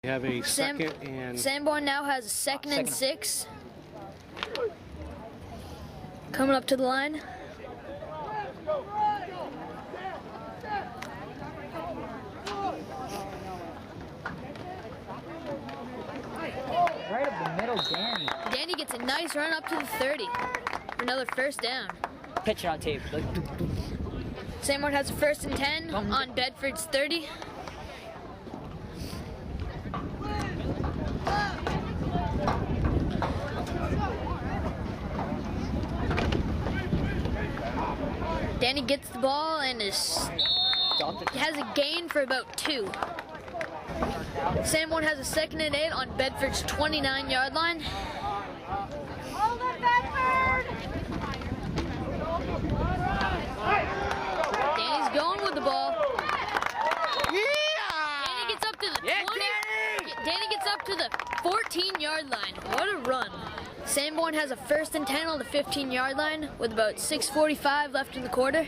We have a second and... Sanborn now has a second and 6. Coming up to the line. Right up the middle, Danny. Danny gets a nice run up to the 30 for another first down. Picture on tape. Like, Sanborn has a first and 10 on Bedford's 30. Danny gets the ball and has a gain for about 2. Sanborn has a second and 8 on Bedford's 29-yard line. Hold it, Bedford! Danny's going with the ball. Danny gets up to the 20. Danny gets up to the 14-yard line. What a run. Sanborn has a first and 10 on the 15-yard line with about 6:45 left in the quarter.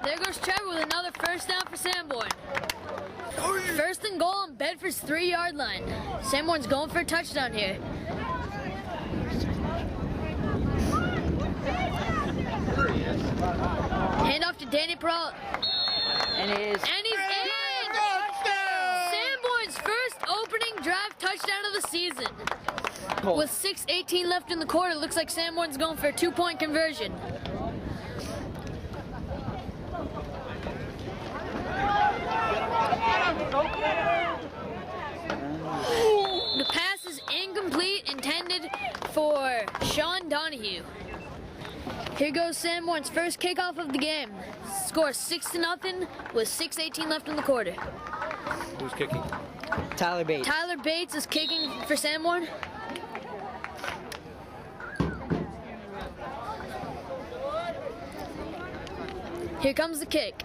There goes Trevor with another first down for Sanborn. First and goal on Bedford's 3-yard line. Sanborn's going for a touchdown here. Hand off to Danny Peralta. and he's in! Sanborn's first opening drive touchdown of the season. With 6:18 left in the quarter, looks like Sanborn's going for a 2-point conversion. The pass is incomplete, intended for Sean Donahue. Here goes Sanborn's first kickoff of the game. Score 6-0 with 6:18 left in the quarter. Who's kicking? Tyler Bates. Tyler Bates is kicking for Sanborn. Here comes the kick.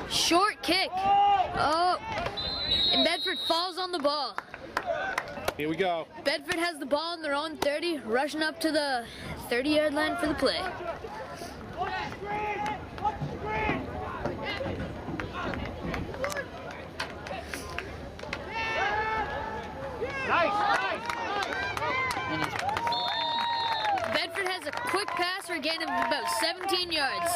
Short kick. Oh, and Bedford falls on the ball. Here we go. Bedford has the ball on their own 30, rushing up to the 30-yard line for the play. Bedford has a quick pass for a gain of about 17 yards.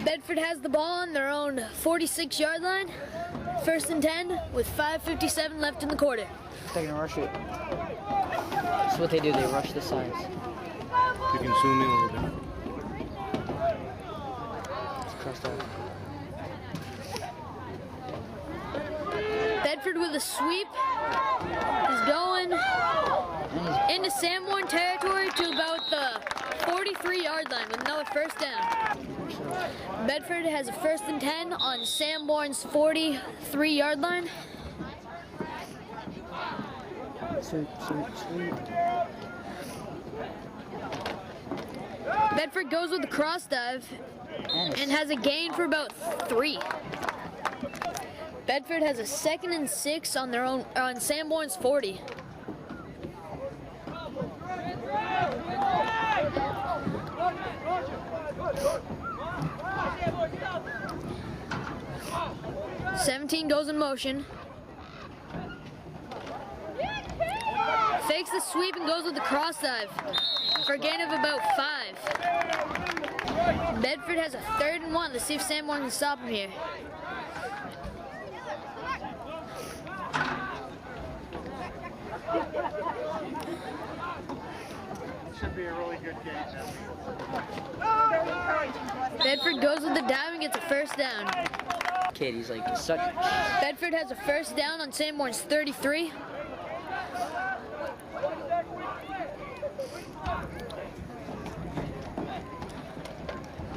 Bedford has the ball on their own 46-yard line. First and 10 with 5:57 left in the quarter. They're gonna rush it. That's what they do, they rush the sides. You can zoom in a little bit. It's crossed out. Bedford with a sweep is going into Sanborn territory to about the 43-yard line with another first down. Bedford has a first and 10 on Sanborn's 43-yard line. Sweet. Bedford goes with the cross dive and has a gain for about 3. Bedford has a second and 6 on their own on Sanborn's 40. "17 goes in motion. Fakes the sweep and goes with the cross dive for a gain of about 5. Bedford has a 3rd and 1. Let's see if Sanborn can stop him here. Should be a really good game. Bedford goes with the dive and gets a first down. Kid, he's like such. Bedford has a first down on Sanborn's 33.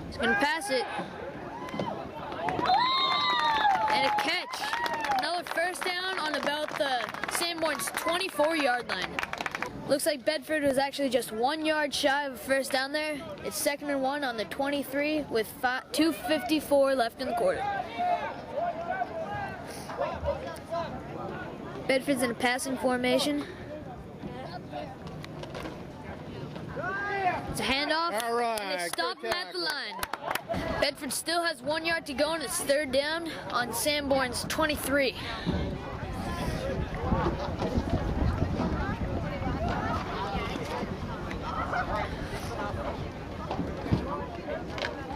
He's gonna pass it. And a catch. Another first down on about the Sanborn's 24-yard line. Looks like Bedford was actually just 1 yard shy of a first down there. It's 2nd and 1 on the 23 with 2:54 left in the quarter. Bedford's in a passing formation. It's a handoff, All right, and they stop good him at the tackle. line. Bedford still has 1 yard to go, and it's 3rd down on Sanborn's 23.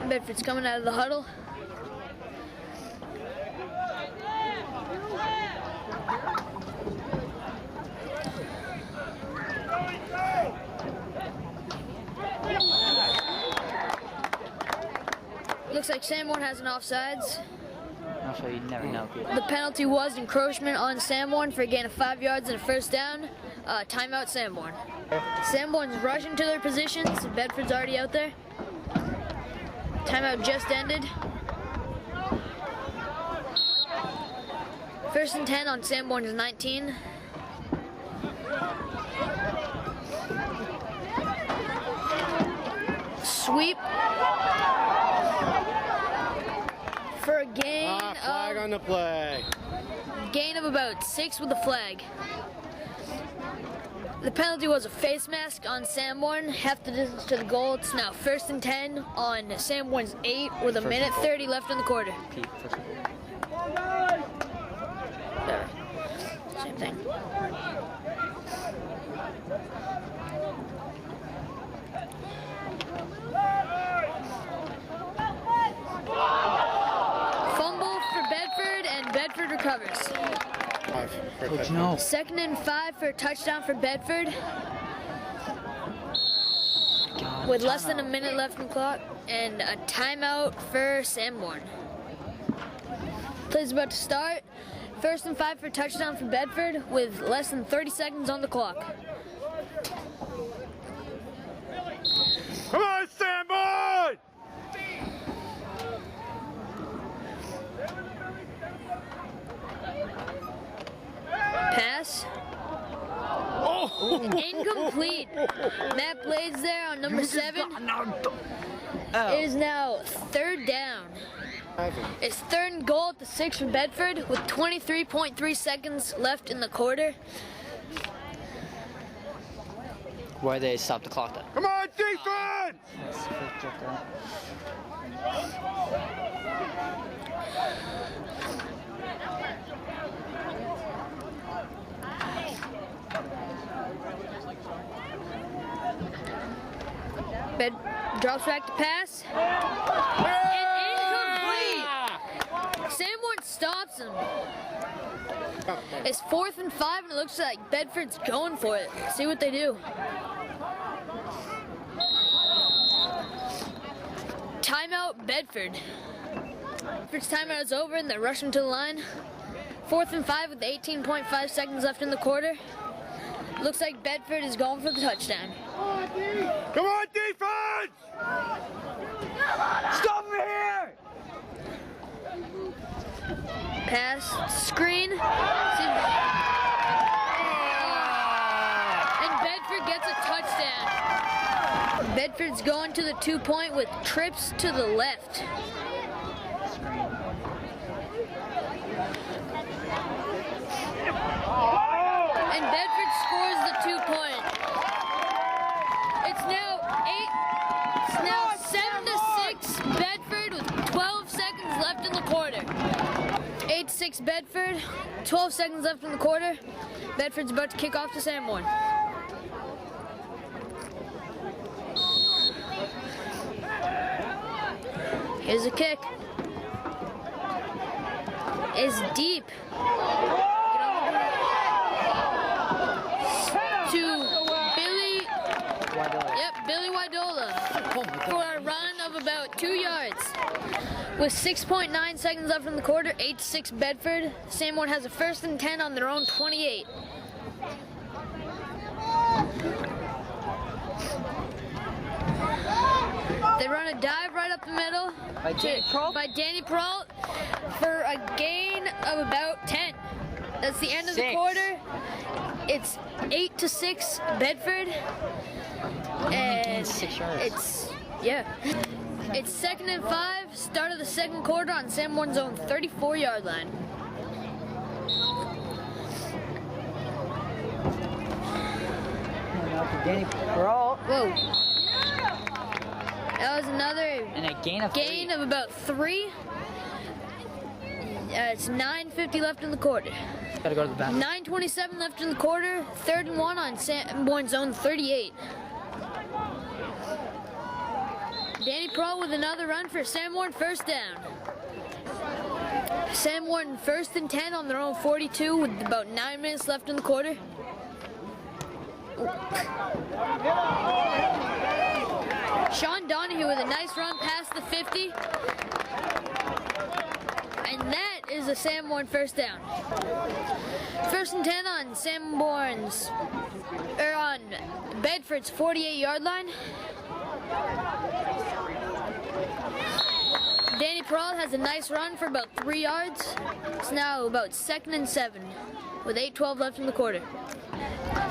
Bedford's coming out of the huddle. Looks like Sanborn has an offsides. Also, you never know. The penalty was encroachment on Sanborn for a gain of 5 yards and a first down. Timeout Sanborn. Sanborn's rushing to their positions. Bedford's already out there. Timeout just ended. 1st and 10 on Sanborn's 19. Sweep for a gain Flag on the play. of about 6 with a flag. The penalty was a face mask on Sanborn, half the distance to the goal. It's now 1st and 10 on Sanborn's 8 with a minute 30 left in the quarter. There. Same thing. Fumble for Bedford, and Bedford recovers. 5 for a Coach, touchdown. no. 2nd and 5 for a touchdown for Bedford. God, With less than a timeout. minute left in the clock, and a timeout for Sanborn. Play's about to start. 1st and 5 for a touchdown for Bedford with less than 30 seconds on the clock. Come on, Sanborn! Pass. Oh! Incomplete. Matt Blades there on number 7. Oh. It is now 3rd down. It's 3rd and goal at the 6 for Bedford with 23.3 seconds left in the quarter. Why they stop the clock then? Come on, defense! Bed drops back to pass. And incomplete. Sanborn stops him. It's 4th and 5, and it looks like Bedford's going for it. See what they do. Timeout Bedford. Bedford's timeout is over, and they're rushing to the line. 4th and 5 with 18.5 seconds left in the quarter. Looks like Bedford is going for the touchdown. Come on, defense! Stop me here! Pass, screen. And Bedford gets a touchdown. Bedford's going to the 2-point with trips to the left. And Bedford scores the 2-point. It's now 7-6 Bedford with 12 seconds left in the quarter. 8-6 Bedford, 12 seconds left in the quarter. Bedford's about to kick off to Sanborn. Here's a kick. It's deep. Billy Widola for a run of about 2 yards. With 6.9 seconds left in the quarter, 8-6 Bedford. Sanborn has a 1st and 10 on their own 28. They run a dive right up the middle by Danny Peralt for a gain of about 10. That's the end of the quarter. It's 8-6 Bedford, and 6 yards. It's 2nd and 5. Start of the second quarter on Sanborn's own 34-yard line. Danny Pearl. Whoa. That was another And a gain of about 3. It's 9:50 left in the quarter. Gotta go to the back. 9:27 left in the quarter. 3rd and 1 on Sanborn's own 38. Danny Pearl with another run for Sanborn, first down. Sanborn 1st and 10 on their own 42 with about 9 minutes left in the quarter. Sean Donahue with a nice run past the 50. And that is a Sanborn first down. 1st and 10 on on Bedford's 48-yard line. Danny Pearl has a nice run for about 3 yards. It's now about 2nd and 7 with 8:12 left in the quarter.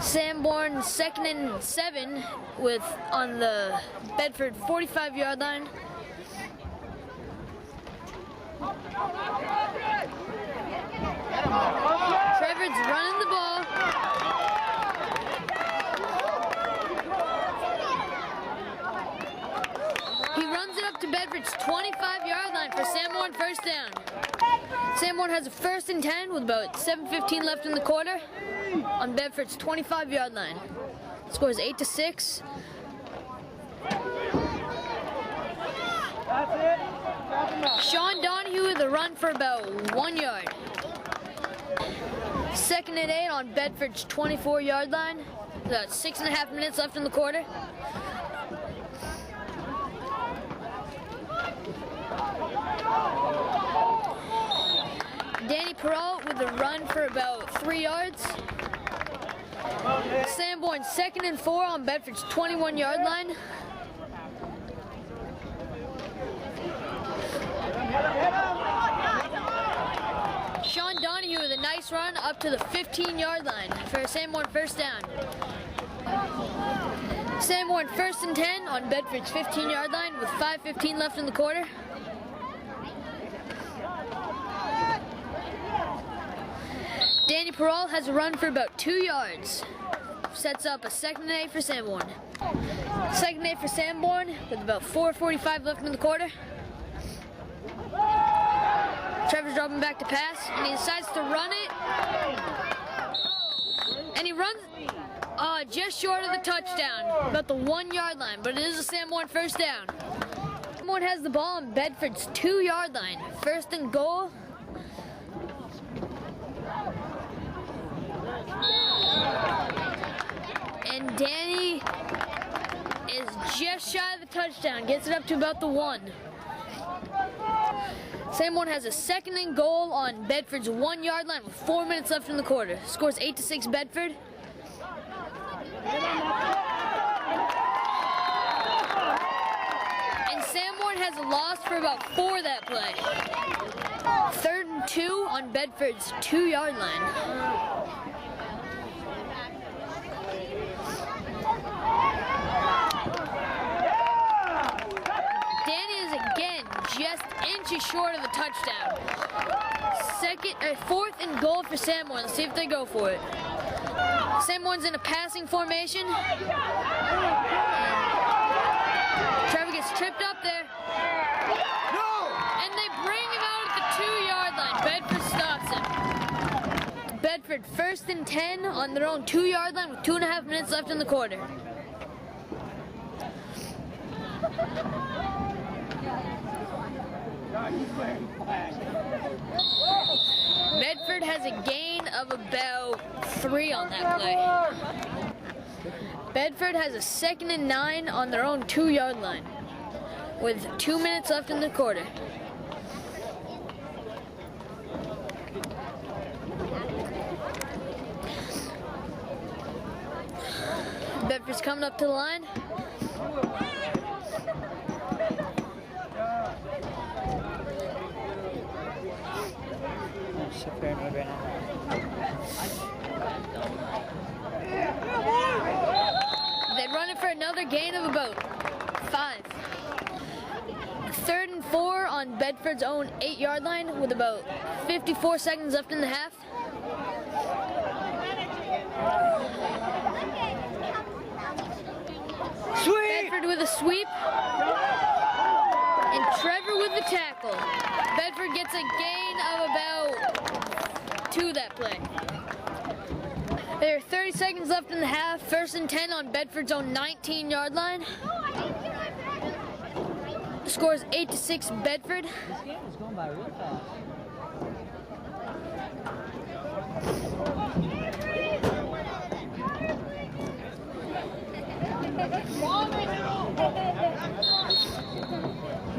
Sanborn 2nd and 7 on the Bedford 45-yard line. Trevor's running the ball. He runs it up to Bedford's 25-yard line for Sanborn, first down. Sanborn has a 1st and 10 with about 7:15 left in the quarter on Bedford's 25-yard line. Score is 8-6. Sean Donahue with a run for about 1 yard. 2nd and 8 on Bedford's 24-yard line. About 6.5 minutes left in the quarter. Danny Perrault with a run for about 3 yards. Sanborn 2nd and 4 on Bedford's 21-yard line. Sean Donahue with a nice run up to the 15-yard line for Sanborn, first down. Sanborn 1st and 10 on Bedford's 15-yard line with 5:15 left in the quarter. Danny Perrault has a run for about 2 yards. Sets up a 2nd and 8 for Sanborn. 2nd and 8 for Sanborn with about 4:45 left in the quarter. Trevor's dropping back to pass, and he decides to run it. And he runs just short of the touchdown, about the 1-yard line, but it is a Sanborn first down. Sanborn has the ball on Bedford's 2-yard line. 1st and goal. And Danny is just shy of the touchdown, gets it up to about the 1. Sanborn has a 2nd and goal on Bedford's 1-yard line with 4 minutes left in the quarter. Scores 8-6 Bedford. And Sanborn has a loss for about 4 that play. 3rd and 2 on Bedford's 2-yard line. Just inches short of the touchdown. 4th and goal for Sanborn. Let's see if they go for it. Sanborn's in a passing formation. Trevor gets tripped up there. And they bring him out at the 2-yard line. Bedford stops him. Bedford 1st and 10 on their own 2-yard line with 2.5 minutes left in the quarter. Bedford has a gain of about 3 on that play. Bedford has a 2nd and 9 on their own 2-yard line with 2 minutes left in the quarter. Bedford's coming up to the line. gain of about 5. 3rd and 4 on Bedford's own 8-yard line with about 54 seconds left in the half. Sweep! Bedford with a sweep. And Trevor with the tackle. Bedford gets a gain of about 2 that play. There are 30 seconds left in the half. 1st and 10 on Bedford's own 19-yard line. The score is 8-6 Bedford. This game is going by real fast.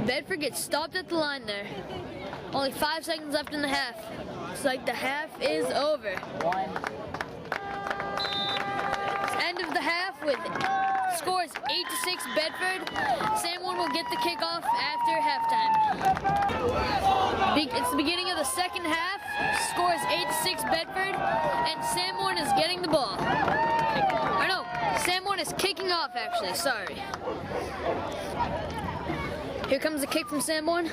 Bedford gets stopped at the line there. Only 5 seconds left in the half. Looks like the half is over. End of the half with scores 8-6 Bedford. Sanborn will get the kickoff after halftime. It's the beginning of the second half. Scores 8-6 Bedford, and Sanborn is getting the ball. Or no, Sanborn is kicking off actually, sorry. Here comes the kick from Sanborn.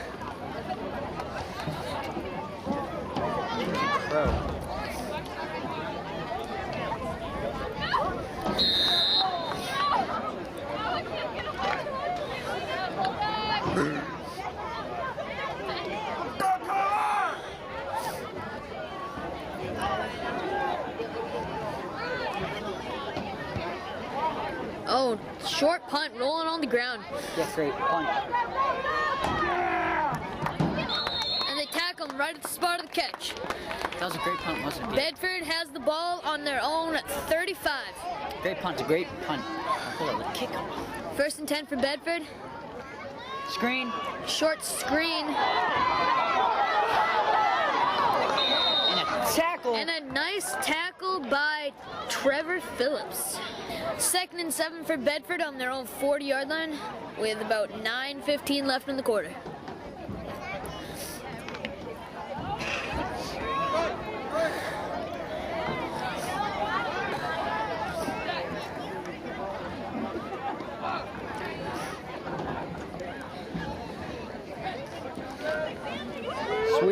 Oh, short punt rolling on the ground. Yeah, great punt. And they tackle him right at the spot of the catch. That was a great punt, wasn't it? Bedford has the ball on their own 35. Great punt, a great punt. I'll pull it with a kick. 1st and 10 for Bedford. Screen. Short screen. And a tackle. And a nice tackle by Trevor Phillips. 2nd and 7 for Bedford on their own 40-yard line with about 9:15 left in the quarter.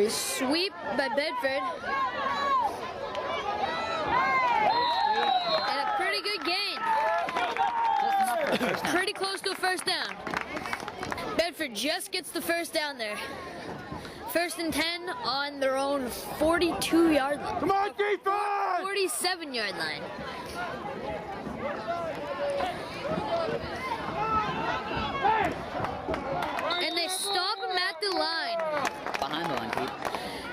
Sweep by Bedford. And a pretty good gain. Pretty close to a 1st down. Bedford just gets the 1st down there. 1st and 10 on their own 42-yard line. Come on, defense! 47-yard line. And they stop him at the line. Behind the line, Pete.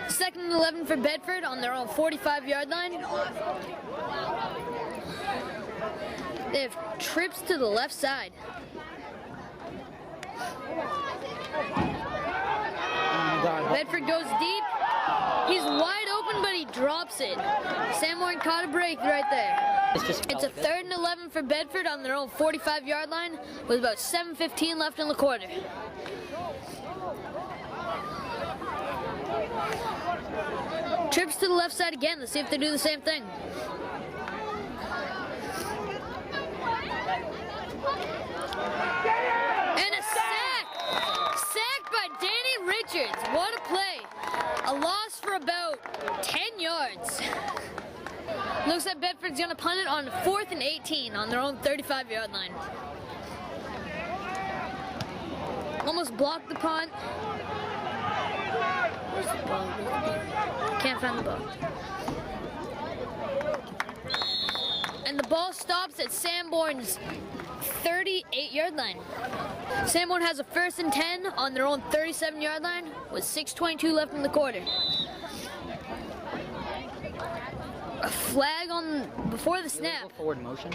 2nd and 11 for Bedford on their own 45-yard line. They have trips to the left side. Bedford goes deep. He's wide open, but he drops it. Sanborn caught a break right there. It's a 3rd and 11 for Bedford on their own 45-yard line with about 7:15 left in the quarter. Trips to the left side again. Let's see if they do the same thing. And a sack! Sacked by Danny Richards. What a play. A loss for about 10 yards. Looks like Bedford's going to punt it on 4th and 18 on their own 35-yard line. Almost blocked the punt. Where's the ball? Can't find the ball. And the ball stops at Sanborn's 38-yard line. Sanborn has a 1st and 10 on their own 37-yard line with 6:22 left in the quarter. A flag on before the snap. Forward motion.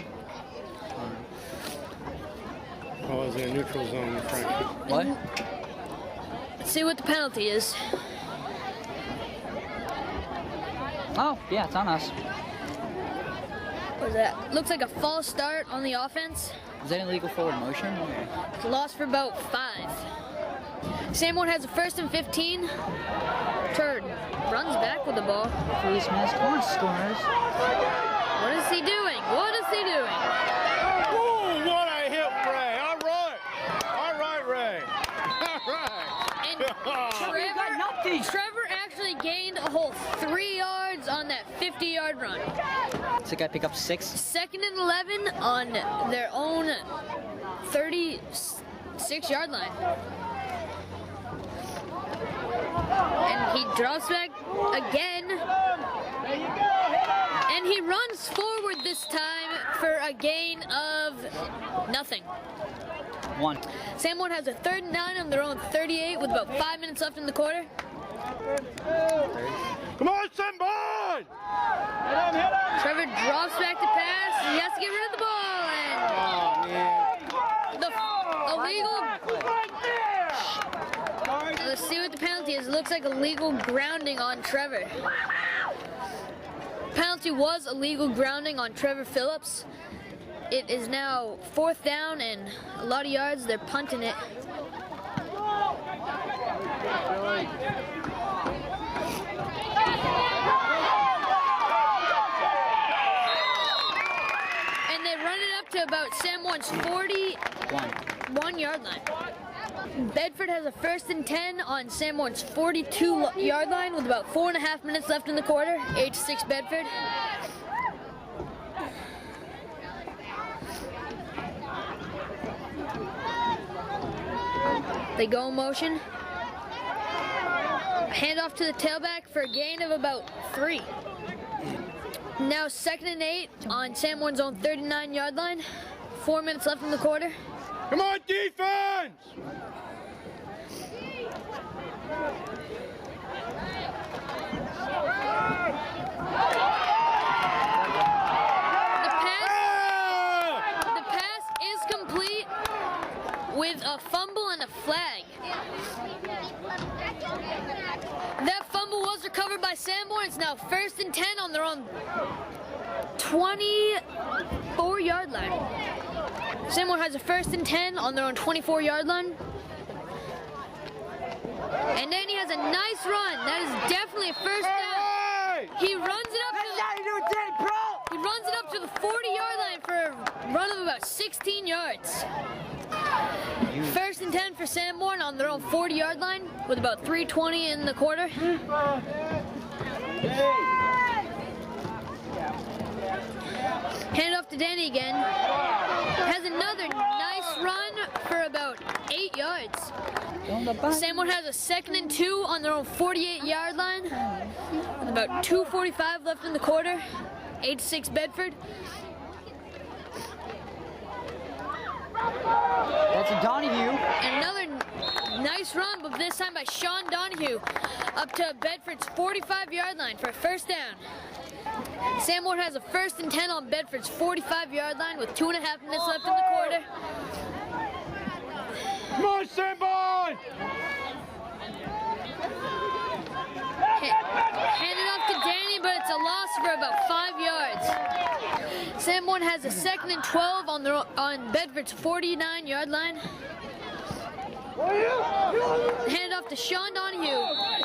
Oh, it's in a neutral zone, Frank. What? Let's see what the penalty is. Oh, yeah, it's on us. What is that? Looks like a false start on the offense. Is that illegal forward motion? It's a loss for about 5. Sanborn has a 1st and 15. Turd runs back with the ball. Police mask, come on, scorers. What is he doing? What is he doing? Ooh, what a hit, Frank! Trevor actually gained a whole 3 yards on that 50-yard run. So guy pick up 6. Second and 11 on their own 36-yard line. And he drops back again. And he runs forward this time for a gain of nothing. 1. Sanborn has a 3rd and 9 on their own 38 with about 5 minutes left in the quarter. Come on, Sanborn! Trevor drops back to pass. He has to get rid of the ball. And the illegal. Let's see what the penalty is. It looks like illegal grounding on Trevor. Penalty was illegal grounding on Trevor Phillips. It is now 4th down and a lot of yards. They're punting it. And they run it up to about Sanborn's 41-yard line. Bedford has a 1st and 10 on Sanborn's 42-yard line with about 4.5 minutes left in the quarter. 8-6 Bedford. They go in motion. Hand off to the tailback for a gain of about 3. Now 2nd and 8 on Sanborn's own 39-yard line. 4 minutes left in the quarter. Come on, defense! The pass is complete with a fumble and a flag. That fumble was recovered by Sanborn. It's now 1st and 10 on their own 24-yard line. Sanborn has a 1st and 10 on their own 24-yard line. And then he has a nice run. That is definitely a 1st down. He runs it up to the 40-yard line for a run of about 16 yards. 1st and 10 for Sanborn on their own 40-yard line with about 3:20 in the quarter. Hand off to Danny again. Has another nice run for about 8 yards. Sanborn has a 2nd and 2 on their own 48-yard line with about 2:45 left in the quarter. 8-6 Bedford. That's a Donahue. And another nice run, but this time by Sean Donahue up to Bedford's 45-yard line for a 1st down. Sanborn has a 1st and 10 on Bedford's 45-yard line with 2.5 minutes left in the quarter. Come on, Sanborn! Handed off to Danny, but it's a loss for about 5 yards. Sanborn has a 2nd and 12 on Bedford's 49-yard line. Hand off to Sean Donahue,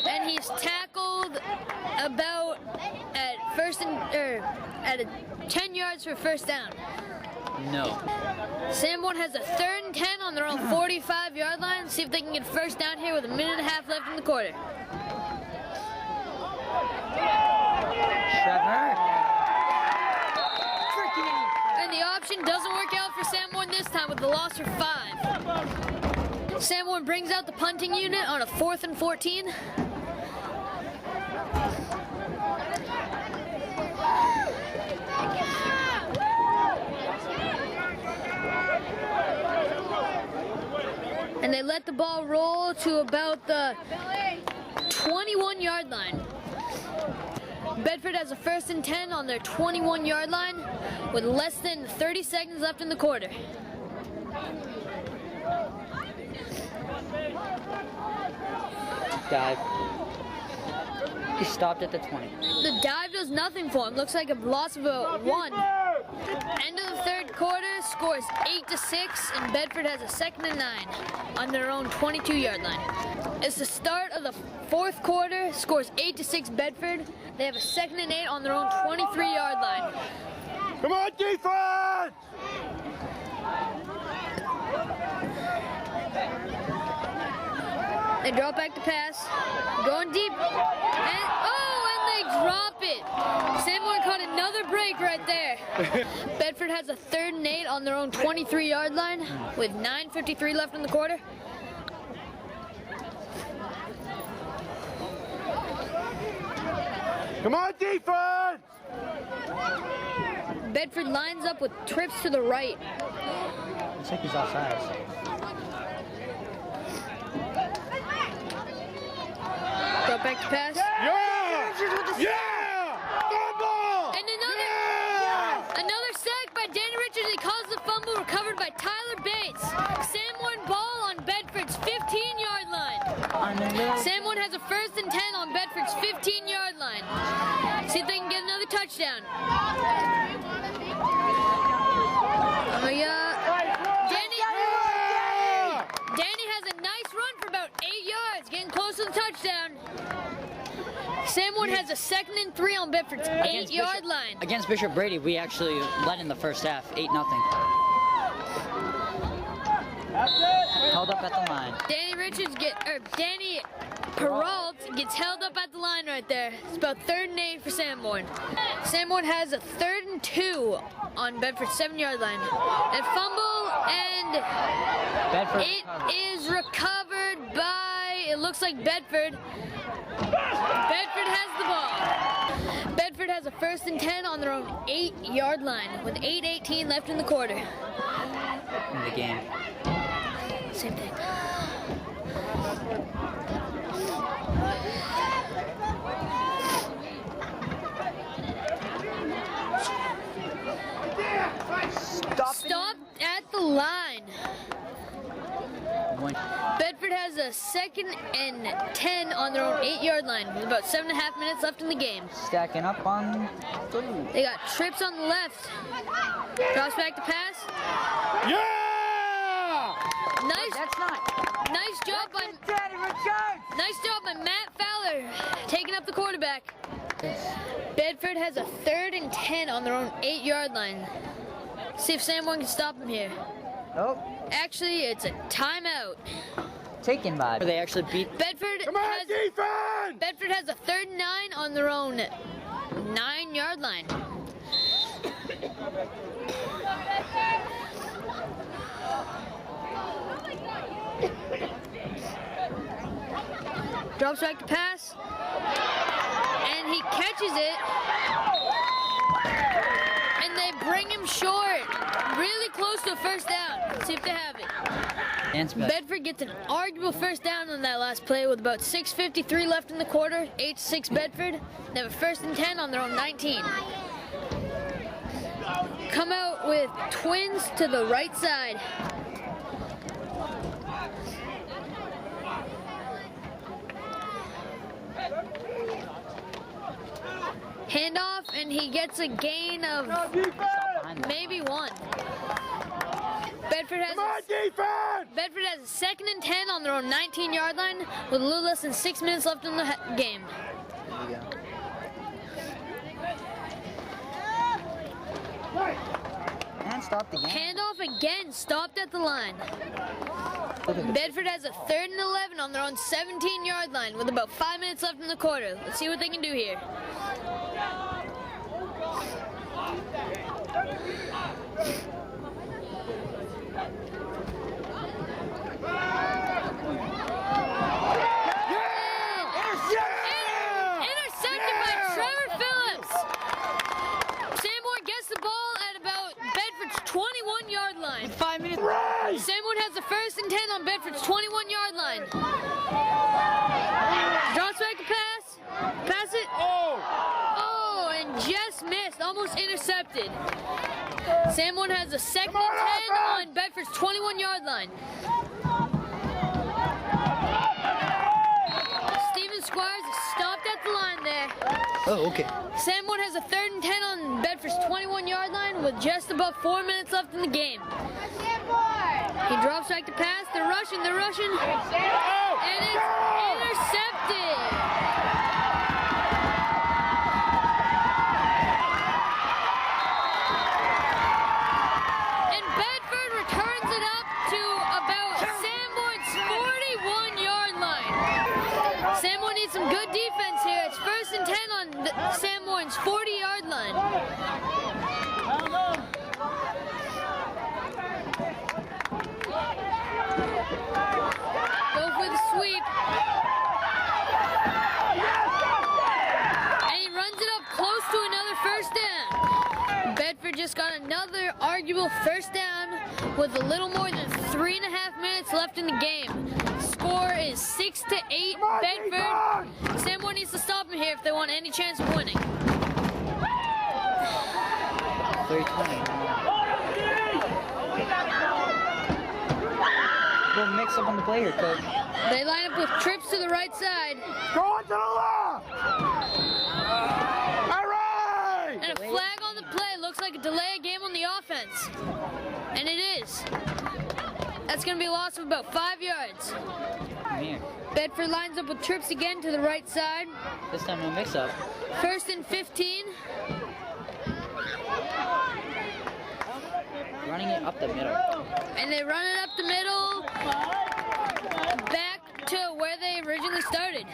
and he's tackled about at 10 yards for 1st down. No. Sanborn has a 3rd and 10 on their own 45-yard line. See if they can get 1st down here with a minute and a half left in the quarter. Trevor. And the option doesn't work out for Sanborn this time with the loss for 5. Sanborn brings out the punting unit on a 4th and 14. And they let the ball roll to about the 21-yard line. Bedford has a 1st and 10 on their 21-yard line with less than 30 seconds left in the quarter. Dive. He stopped at the 20. The dive does nothing for him. Looks like a loss of about 1. End of the 3rd quarter, scores 8-6, and Bedford has a 2nd and 9 on their own 22-yard line. It's the start of the 4th quarter, scores 8-6 Bedford. They have a 2nd and 8 on their own 23-yard line. Come on, defense! They drop back to pass. Going deep. And they drop it. Sanborn caught another break right there. Bedford has a 3rd and 8 on their own 23-yard line with 9:53 left in the quarter. Come on, defense! Bedford lines up with trips to the right. Looks like he's offsides. Drop back to pass. Yeah! Yeah! Fumble! And another sack by Danny Richards. He calls the fumble, recovered by Tyler Bates. Sanborn ball on Bedford's 15-yard line. Sanborn has a 1st and 10 on Bedford's 15-yard line. See if they can get another touchdown. Danny has a nice run for about 8 yards, getting close to the touchdown. Sanborn has a 2nd and 3 on Bedford's 8-yard line. Against Bishop Brady, we actually led in the first half, 8-0. Held up at the line. Danny Peralt gets held up at the line right there. It's about 3rd and 8 for Sanborn. Sanborn has a 3rd and 2 on Bedford's 7-yard line. A fumble, and it is recovered by, it looks like Bedford. Bedford has the ball. Bedford has a 1st and 10 on their own 8-yard line with 8:18 left in the quarter. In the game. Same thing. Stop at the line. Bedford has a 2nd and 10 on their own 8-yard line with about 7.5 minutes left in the game. Stacking up on 3. They got trips on the left. Drops back to pass. Yeah! Nice job by Matt Fowler taking up the quarterback. Bedford has a 3rd and 10 on their own 8-yard line. See if Sanborn can stop him here. Oh. Actually, it's a timeout. Taken by. They actually beat. Bedford has a 3rd and 9 on their own 9-yard line. Drops back to pass, and he catches it, and they bring him short, really close to a 1st down. Let's see if they have it. Bedford gets an arguable 1st down on that last play with about 6:53 left in the quarter. 8-6 Bedford. They have a 1st and 10 on their own 19. Come out with twins to the right side. Handoff, and he gets a gain of maybe 1. Bedford has a 2nd and 10 on their own 19-yard line with a little less than 6 minutes left in the game. And stopped again. Handoff again, stopped at the line. Bedford has a 3rd and 11 on their own 17-yard line with about 5 minutes left in the quarter. Let's see what they can do here. Intercepted by Trevor Phillips. Sanborn gets the ball at about Bedford's 21-yard line. 5 minutes. Sanborn has the 1st and 10 on Bedford's 21-yard line. Drops back to pass. Pass it. Oh, and just missed. Almost intercepted. Sanborn has a 2nd and 10 on Bedford's 21-yard line. Steven Squires is stopped at the line there. Oh, okay. Sanborn has a 3rd and 10 on Bedford's 21-yard line with just about 4 minutes left in the game. He drops back to pass. They're rushing. And it's intercepted. And Bedford returns it up to about Sanborn's 41-yard line. need some good defense here. It's 1st and 10 on Sanborn's 40-yard line. Go for the sweep. And he runs it up close to another 1st down. Bedford just got another arguable 1st down with a little more than 3.5 minutes left in the game. Score is 6-8 Bedford. Sanborn needs to stop him here if they want any chance of winning. 3:20. We'll mix up on the play here, coach. They line up with trips to the right side. Going to the left. All right. And a flag on the play. Looks like a delay of game on the offense. And it is. That's going to be a loss of about 5 yards. Come here. Bedford lines up with trips again to the right side. This time no mix up. 1st and 15. Running it up the middle. And they run it up the middle, back to where they originally started.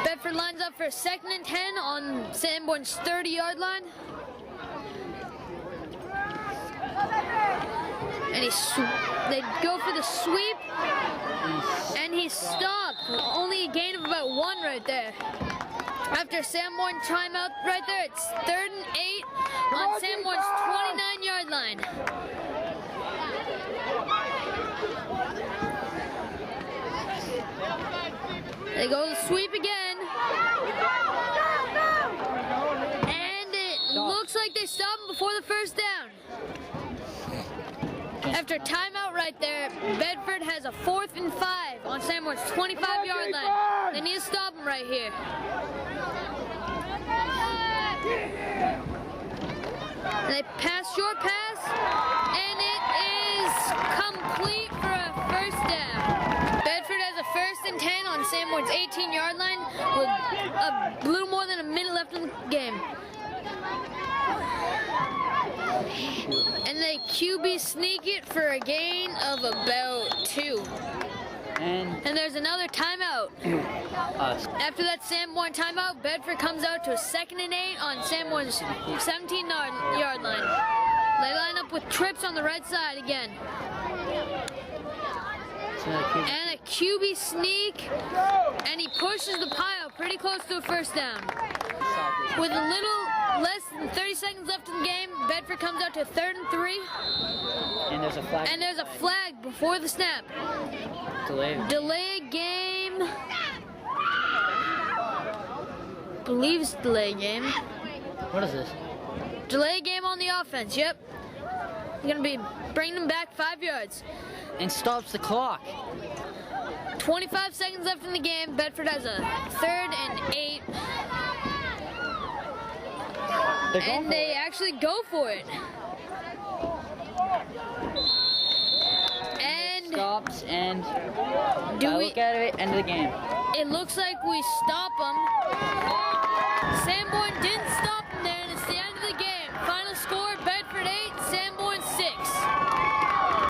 Bedford lines up for 2nd and 10 on Sanborn's 30-yard line. And they go for the sweep, and he's stopped. Only a gain of about 1 right there. After Sanborn timeout right there, it's 3rd and 8 on Sanborn's 29-yard line. They go to the sweep again. And it looks like they stop him before the 1st down. After a timeout right there, Bedford has a 4th and 5 on Sanborn's 25-yard line. They need to stop him right here. And they pass, short pass, and it is complete for a 1st down. Bedford has a 1st and 10 on Sanborn's 18-yard line with a little more than a minute left in the game. And they QB sneak it for a gain of about 2. And there's another timeout. After that Sanborn timeout, Bedford comes out to a 2nd and 8 on Sanborn's 17-yard line. They line up with trips on the right side again. And a QB sneak, and he pushes the pile pretty close to a 1st down. With a little less than 30 seconds left in the game, Bedford comes out to 3rd and 3. And there's a flag. And there's a flag before the snap. Delay game. Believe it's delay game. What is this? Delay game on the offense, yep. You're gonna be bringing them back 5 yards. And stops the clock. 25 seconds left in the game. Bedford has a 3rd and 8. And they actually go for it. And stops and do we look at it, end of the game. It looks like we stop them. Sanborn didn't stop them there, and it's the end of the game. Final score: Bedford 8,